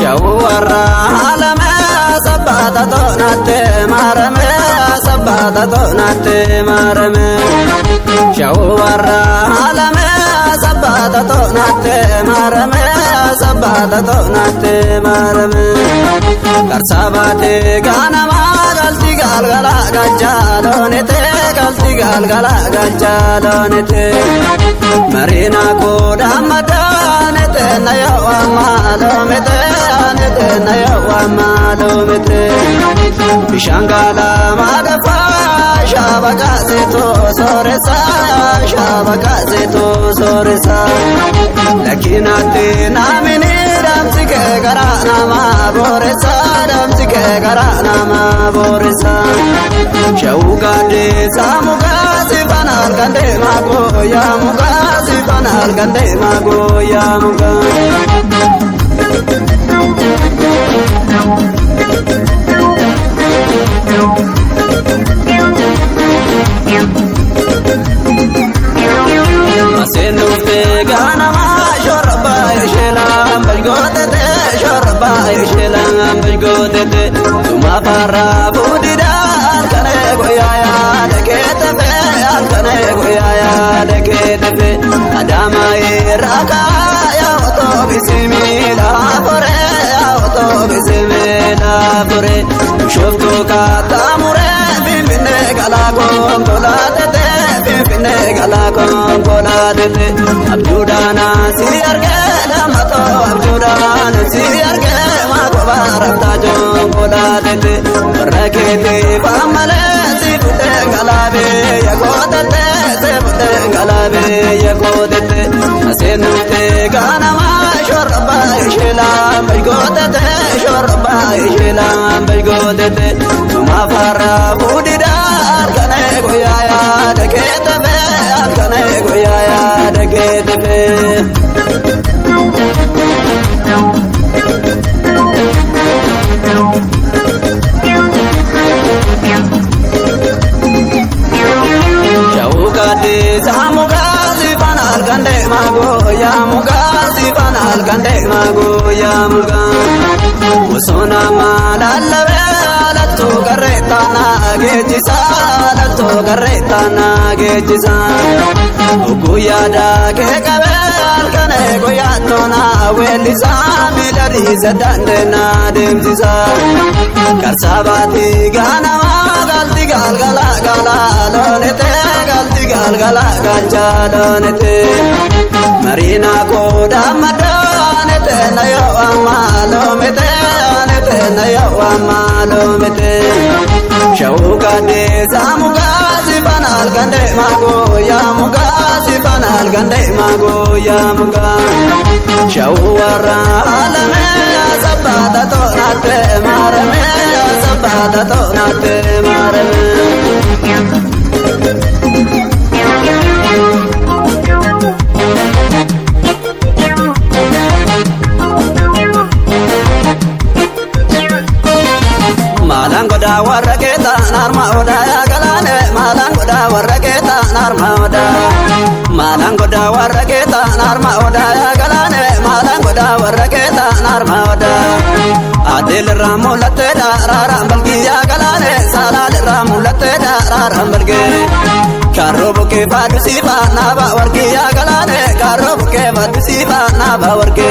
شوارا عالم سبات دونات مارم سبات دونات مارم شوارا عالم سبات دونات مارم سبات دونات مارم كرسابات غانا ما غلطي غلغلا غجالونت غلطي غلغلا غجالونت مرينا كود حمدانت نيو مالومت نيو مالومت بشانغالا ما دفا شابكا زيتو سورسا شابكا زيتو سورسا لكناتي نامني دمسك غرانا ما بورسا دمسك غرانا ما بورسا شوقا دي ساموغا سيفانال غندي ماغو يا موغا سيفانال غندي ماغو يا موغا Masenu te gana ma shorba yeshelam balgote te shorba yeshelam balgote te tuma para budida kane goyaya dekete fe kane goyaya dekete fe adama iraka ya to bismillah pore ya to bismillah pore shofto ka tamure bimne gala ko dolate te bimne gala ko dolate abdudana si arge lamato abdudana si arge ma ko barata jo dolate rakete famale si putte galabe ya godate se putte galabe ya godate asenu te gana ma shorba islam baygodate shorba islam baygodate tuma fara budida kane goyaya dekete be kane goyaya dekete be Shawukati samuga sifanal gande mago ya muga sifanal gande mago ya muga usona malalawe alatto gareta na gejisa alatto gareta na gejisa uguya da ke kabe alkane goya tona welisa milari zadande na demjisa karsabati gana galti galgala gala lonete galti galgala gajalonete marina ko damadonete nayo amalomete nete nayo amalomete shauka de samuga sifanal gande mago ya muga sifanal gande mago ya muga shawara alame sabata tonate marame sabata tonate marame malangoda warageta narma oda ya galane malangoda warageta narma oda malangoda warageta narma oda ya galane malangoda warageta narma oda adil ramulate da raram balgi ya galane salal ramulate da raram balgi karobo ke badu sifa na ba wargi ya galane karobo ke badu sifa na ba wargi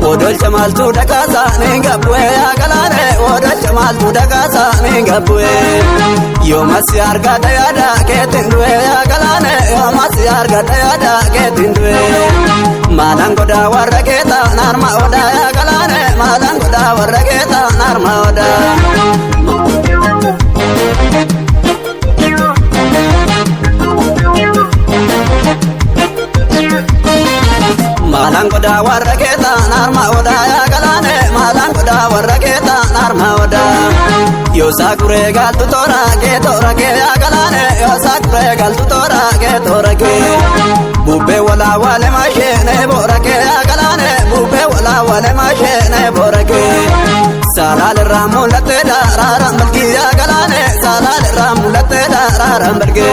odol jamal tu dakasa ningabwe ya galane odol jamal tu dakasa ningabwe yo masyar gada yada ketindwe ya galane yo masyar gada yada ketindwe malangoda warageta narma oda ya galane malangoda warageta narma oda malangoda warageta narma oda ya galane malangoda warageta narma oda yo sakure galtu tora ke ya galane yo sakure galtu tora ke bubbe wala wale mashene borake ya galane bubbe wala wale mashene borake salal ramulate dararam balgi ya galane salal ramulate dararam balgi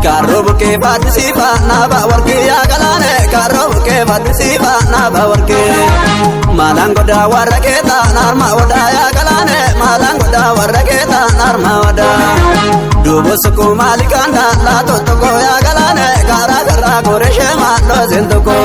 karob ke bad sifa na ba warke ya galane karob ke bad sifa na ba warke malangoda warraketa narma oda ya galane malangoda warraketa narma oda dubusuku malikanda la totoko ya galane gara gara goreshe malo zentoko